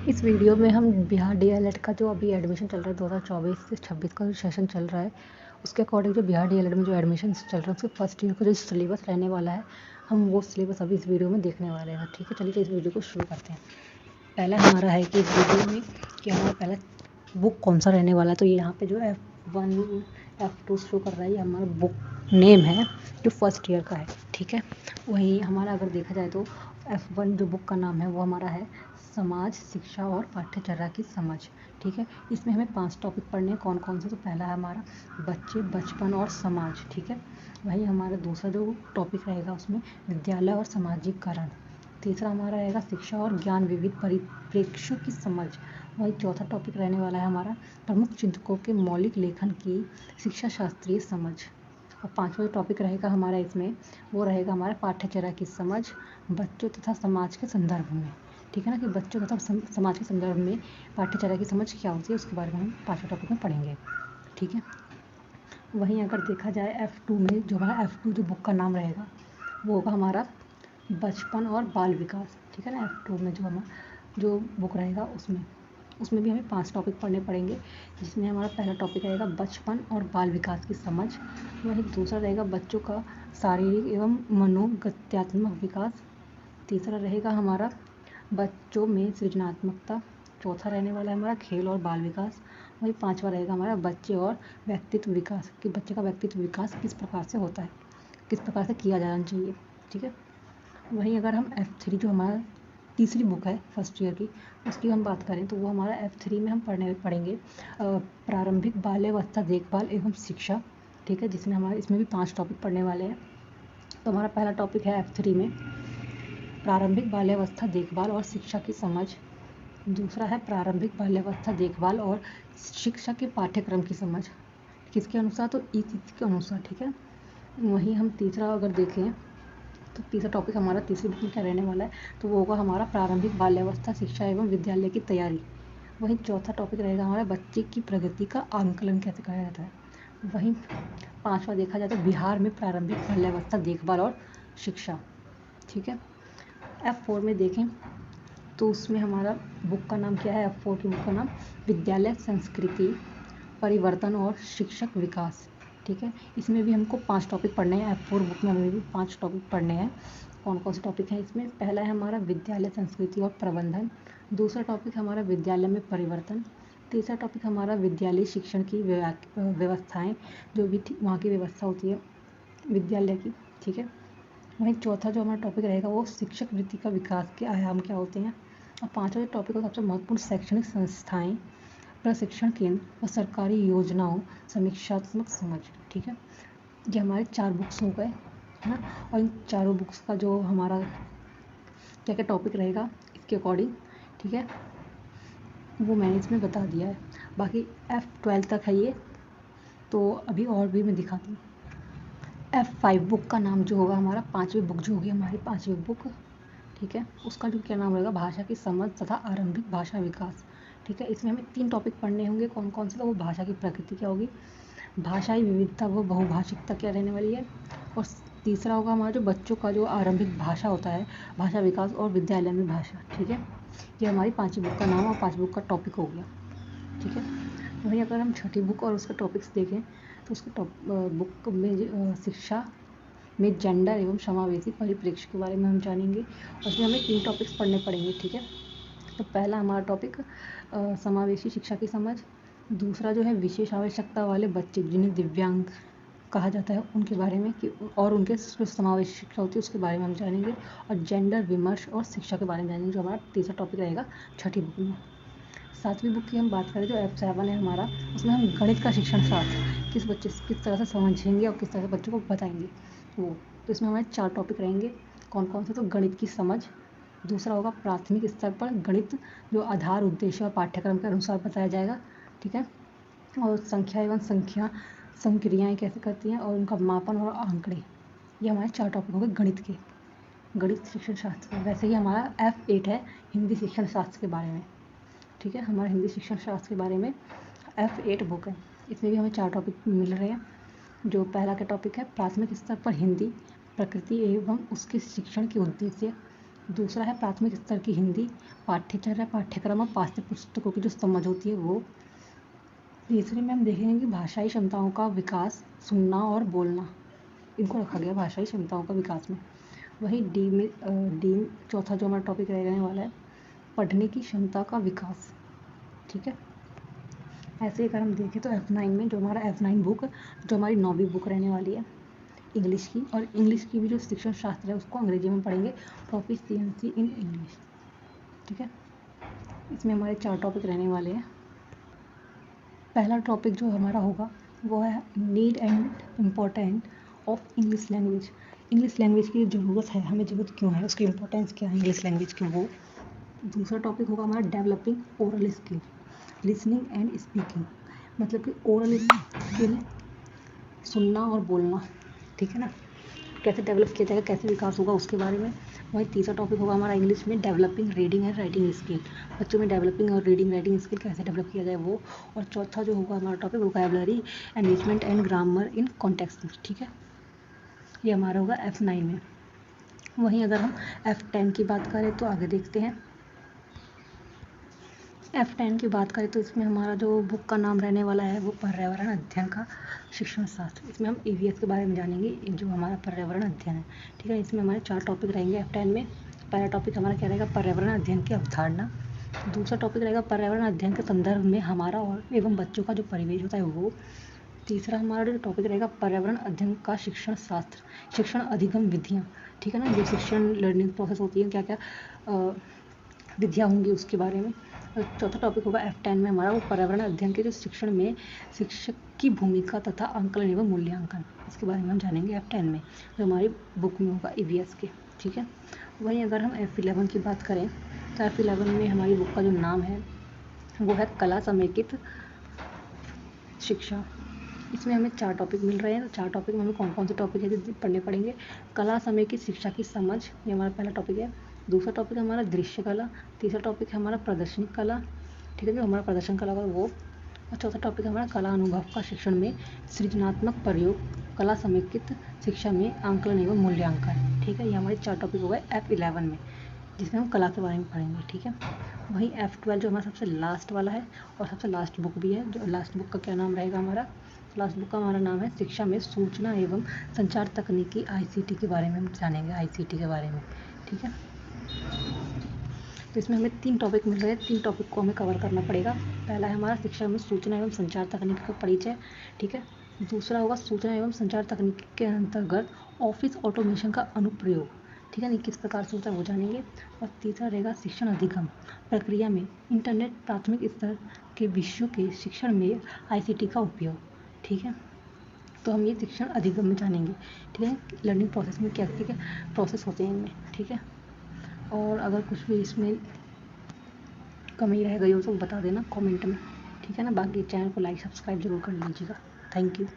इस वीडियो में हम बिहार डीएलएड का जो अभी एडमिशन चल रहा है 2024 से 26 का जो सेशन चल रहा है उसके अकॉर्डिंग जो बिहार डीएलएड में जो एडमिशन चल रहा है उसके फर्स्ट ईयर का जो सिलेबस रहने वाला है हम वो सिलेबस अभी इस वीडियो में देखने वाले हैं। ठीक है, चलिए तो इस वीडियो को शुरू करते हैं। पहला हमारा है कि इस वीडियो में कि हमारा पहला बुक कौन सा रहने वाला है। तो ये यहाँ पे जो F1 F2 शो कर रहा है, ये हमारा बुक नेम है जो फर्स्ट ईयर का है। ठीक है, वहीं हमारा अगर देखा जाए तो F1 जो बुक का नाम है वो हमारा है समाज, शिक्षा और पाठ्यचर्या की समझ। ठीक है, इसमें हमें 5 टॉपिक पढ़ने हैं। कौन कौन से? तो पहला है हमारा बच्चे, बचपन और समाज। ठीक है, वहीं हमारा दूसरा जो टॉपिक रहेगा उसमें विद्यालय और सामाजिककरण। तीसरा हमारा रहेगा शिक्षा और ज्ञान विविध परिप्रेक्ष्यों की समझ। वही चौथा टॉपिक रहने वाला है हमारा प्रमुख चिंतकों के मौलिक लेखन की शिक्षा शास्त्रीय समझ। और पांचवा जो टॉपिक रहेगा हमारा इसमें वो रहेगा हमारा पाठ्यचर्या की समझ बच्चों तथा समाज के संदर्भ में। ठीक है ना, कि बच्चों तथा समाज के संदर्भ में पाठ्यचर्या की समझ क्या होती है उसके बारे में हम पांचवें टॉपिक में पढ़ेंगे। ठीक है, वहीं अगर देखा जाए F2 में जो हमारा F2 जो बुक का नाम रहेगा वो होगा हमारा बचपन और बाल विकास। ठीक है ना, F2 में जो बुक रहेगा उसमें भी हमें 5 टॉपिक पढ़ने पड़ेंगे, जिसमें हमारा पहला टॉपिक रहेगा बचपन और बाल विकास की समझ। वहीं दूसरा रहेगा बच्चों का शारीरिक एवं मनोगत्यात्मक विकास। तीसरा रहेगा हमारा बच्चों में सृजनात्मकता। चौथा रहने वाला है हमारा खेल और बाल विकास। वहीं पांचवा रहेगा हमारा बच्चे और व्यक्तित्व विकास, कि बच्चे का व्यक्तित्व विकास किस प्रकार से होता है, किस प्रकार से किया जाना चाहिए। ठीक है, वहीं अगर हम F3 जो हमारा तीसरी बुक है फर्स्ट ईयर की उसकी हम बात करें तो वो हमारा F3 में हम पढ़ेंगे प्रारंभिक बाल्यावस्था देखभाल एवं शिक्षा। ठीक है, जिसमें हमारा इसमें भी 5 टॉपिक पढ़ने वाले हैं। तो हमारा पहला टॉपिक है F3 में प्रारंभिक बाल्यावस्था देखभाल और शिक्षा की समझ। दूसरा है प्रारंभिक बाल्यावस्था देखभाल और शिक्षा के पाठ्यक्रम की समझ, किसके अनुसार? तो ECC के अनुसार। ठीक है, वहीं हम तीसरा अगर देखें तो तीसरा टॉपिक हमारा तीसरी बुक में क्या रहने वाला है तो वो होगा हमारा प्रारंभिक बाल्यावस्था शिक्षा एवं विद्यालय की तैयारी। वहीं चौथा टॉपिक रहेगा हमारा बच्चे की प्रगति का आंकलन कैसे कराया जाता है। वहीं पांचवा देखा जाए तो बिहार में प्रारंभिक बाल्यावस्था देखभाल और शिक्षा। ठीक है, F4 में देखें तो उसमें हमारा बुक का नाम क्या है? F4 की बुक का नाम विद्यालय संस्कृति परिवर्तन और शिक्षक विकास। ठीक है, इसमें भी हमको 5 टॉपिक पढ़ने हैं। F4 बुक में हमें भी 5 टॉपिक पढ़ने हैं। कौन कौन से टॉपिक हैं इसमें? पहला है हमारा विद्यालय संस्कृति और प्रबंधन। दूसरा टॉपिक हमारा विद्यालय में परिवर्तन। तीसरा टॉपिक हमारा विद्यालय शिक्षण की व्यवस्थाएं, जो भी वहाँ की व्यवस्था होती है विद्यालय की। ठीक है, वहीं चौथा जो हमारा टॉपिक रहेगा वो शिक्षक वृत्ति का विकास के आयाम क्या होते हैं। और पाँचवा जो टॉपिक होगा सबसे महत्वपूर्ण शैक्षणिक संस्थाएं, प्रशिक्षण केंद्र और सरकारी योजनाओं समीक्षात्मक समझ। ठीक है, ये हमारे 4 बुक्स हो गए है ना। और इन चारों बुक्स का जो हमारा क्या क्या टॉपिक रहेगा इसके अकॉर्डिंग, ठीक है, वो मैंने इसमें बता दिया है। बाकी F12 तक है ये, तो अभी और भी मैं दिखाती हूँ। F5 बुक का नाम जो होगा हमारा पाँचवीं बुक जो होगी हमारी पाँचवीं बुक। ठीक है, उसका जो क्या नाम रहेगा भाषा की समझ तथा आरंभिक भाषा विकास। ठीक है, इसमें हमें 3 टॉपिक पढ़ने होंगे। कौन कौन से? तो वो भाषा की प्रकृति क्या होगी, भाषाई विविधता व बहुभाषिकता क्या रहने वाली है, और तीसरा होगा हमारा जो बच्चों का जो आरंभिक भाषा होता है भाषा विकास और विद्यालय में भाषा। ठीक है, ये हमारी पाँचवीं बुक का नाम और पाँचवीं बुक का टॉपिक हो गया। ठीक है, वहीं अगर हम छठी बुक और उसके टॉपिक्स देखें तो उसके बुक में शिक्षा में जेंडर एवं समावेशी परिप्रेक्ष्य के बारे में हम जानेंगे। उसमें हमें 3 टॉपिक्स पढ़ने पड़ेंगे। ठीक है, तो पहला हमारा टॉपिक समावेशी शिक्षा की समझ। दूसरा जो है विशेष आवश्यकता वाले बच्चे जिन्हें दिव्यांग कहा जाता है उनके बारे में कि और उनके जो समावेशी शिक्षा होती है उसके बारे में हम जानेंगे। और जेंडर विमर्श और शिक्षा के बारे में जानेंगे, जो हमारा तीसरा टॉपिक रहेगा छठी बुक में। सातवीं बुक की हम बात करें जो F7 है हमारा, उसमें हम गणित का शिक्षण शास्त्र किस बच्चे किस तरह से समझेंगे और किस तरह से बच्चों को बताएंगे वो। तो इसमें हमारे 4 टॉपिक रहेंगे। कौन कौन से? तो गणित की समझ। दूसरा होगा प्राथमिक स्तर पर गणित, जो आधार उद्देश्य और पाठ्यक्रम के अनुसार बताया जाएगा। ठीक है, और संख्या एवं संक्रियाएँ कैसे करती हैं और उनका मापन और आंकड़े। ये हमारे 4 टॉपिक हो गए गणित के, गणित शिक्षण शास्त्र। वैसे ही हमारा F8 है हिंदी शिक्षण शास्त्र के बारे में। ठीक है, हमारे हिंदी शिक्षण शास्त्र के बारे में F8 बुक है। इसमें भी हमें 4 टॉपिक मिल रहे हैं। जो पहला का टॉपिक है प्राथमिक स्तर पर हिंदी प्रकृति एवं उसके शिक्षण के उद्देश्य। दूसरा है प्राथमिक स्तर की हिंदी, पाठ्यचर्या, पाठ्यक्रम और पाठ्य पुस्तकों की जो समझ होती है वो। तीसरे में हम देखेंगे कि भाषाई क्षमताओं का विकास, सुनना और बोलना, इनको रखा गया भाषाई क्षमताओं का विकास में। वही डी चौथा जो हमारा टॉपिक रहने वाला है, पढ़ने की क्षमता का विकास। ठीक है, ऐसे ही अगर हम देखें तो F9 में जो हमारा F9 बुक जो हमारी 9वीं बुक रहने वाली है इंग्लिश की, और इंग्लिश की भी जो शिक्षण शास्त्र है उसको अंग्रेजी में पढ़ेंगे, प्रोफिशिएंसी इन इंग्लिश। ठीक है, इसमें हमारे 4 टॉपिक रहने वाले हैं। पहला टॉपिक जो हमारा होगा वो है need and important of English language. English language की ज़रूरत है, हमें ज़रूरत क्यों है, उसकी इम्पोर्टेंस क्या है इंग्लिश लैंग्वेज की, वो। दूसरा टॉपिक होगा हमारा developing oral skill, listening and speaking, मतलब कि ओरल स्किल, सुनना और बोलना। ठीक है ना, कैसे डेवलप किया जाएगा, कैसे विकास होगा, उसके बारे में। वही तीसरा टॉपिक होगा हमारा इंग्लिश में developing reading and writing skill, बच्चों में डेवलपिंग और रीडिंग राइटिंग स्किल कैसे डेवलप किया जाए वो। और चौथा जो होगा हमारा topic vocabulary, enrichment and grammar in context. ठीक है, ये हमारा होगा F9 में। वहीं अगर हम F10 की बात करें तो आगे देखते हैं। F10 की बात करें तो इसमें हमारा जो बुक का नाम रहने वाला है वो पर्यावरण अध्ययन का शिक्षण शास्त्र। इसमें हम EVS के बारे में जानेंगे, जो हमारा पर्यावरण अध्ययन है। ठीक है, इसमें हमारे 4 टॉपिक रहेंगे F10 में। पहला टॉपिक हमारा क्या रहेगा, पर्यावरण अध्ययन की अवधारणा। दूसरा टॉपिक रहेगा पर्यावरण अध्ययन के संदर्भ में हमारा और एवं बच्चों का जो परिवेश होता है वो। तीसरा हमारा जो टॉपिक रहेगा पर्यावरण अध्ययन का शिक्षण शास्त्र, शिक्षण अधिगम विधियाँ। ठीक है ना, जो शिक्षण लर्निंग प्रोसेस होती है, क्या क्या विधियाँ होंगी उसके बारे में। और चौथा टॉपिक होगा F10 में हमारा वो पर्यावरण अध्ययन के जो शिक्षण में शिक्षक की भूमिका तथा आंकलन एवं मूल्यांकन, इसके बारे में हम जानेंगे F10 में, जो हमारी बुक में होगा EVS के। ठीक है, वहीं अगर हम F11 की बात करें तो F11 में हमारी बुक का जो नाम है वो है कला समेकित शिक्षा। इसमें हमें 4 टॉपिक मिल रहे हैं, तो 4 टॉपिक में हमें कौन कौन से टॉपिक है जो पढ़ने पड़ेंगे। कला समेकित शिक्षा की समझ, ये हमारा पहला टॉपिक है। दूसरा टॉपिक है हमारा दृश्य कला। तीसरा टॉपिक है हमारा प्रदर्शन कला। ठीक है, जो हमारा प्रदर्शन कला का वो। और चौथा टॉपिक है हमारा कला अनुभव का शिक्षण में सृजनात्मक प्रयोग, कला समेकित शिक्षा में आंकलन एवं मूल्यांकन। ठीक है, ये हमारे 4 टॉपिक हो गए F11 में, जिसमें हम कला के बारे में पढ़ेंगे। ठीक है, वहीं F12 जो हमारा सबसे लास्ट वाला है और सबसे लास्ट बुक भी है, जो लास्ट बुक का क्या नाम रहेगा हमारा, लास्ट बुक का हमारा नाम है शिक्षा में सूचना एवं संचार तकनीकी ICT के बारे में हम जानेंगे, ICT के बारे में। ठीक है, तो इसमें हमें 3 टॉपिक मिल रहे हैं, 3 टॉपिक को हमें कवर करना पड़ेगा। पहला है हमारा शिक्षा में सूचना एवं संचार तकनीक का परिचय। ठीक है, दूसरा होगा सूचना एवं संचार तकनीक के अंतर्गत ऑफिस ऑटोमेशन का अनुप्रयोग। ठीक है, किस प्रकार से होता है वो जानेंगे। और तीसरा रहेगा शिक्षण अधिगम प्रक्रिया में इंटरनेट प्राथमिक स्तर के विषयों के शिक्षण में ICT का उपयोग। ठीक है, तो हम ये शिक्षण अधिगम में जानेंगे। ठीक है, लर्निंग प्रोसेस में क्या क्या प्रोसेस होते हैं इनमें। ठीक है, और अगर कुछ भी इसमें कमी रह गई हो तो बता देना कमेंट में। ठीक है ना, बाकी चैनल को लाइक सब्सक्राइब जरूर कर लीजिएगा। Thank you.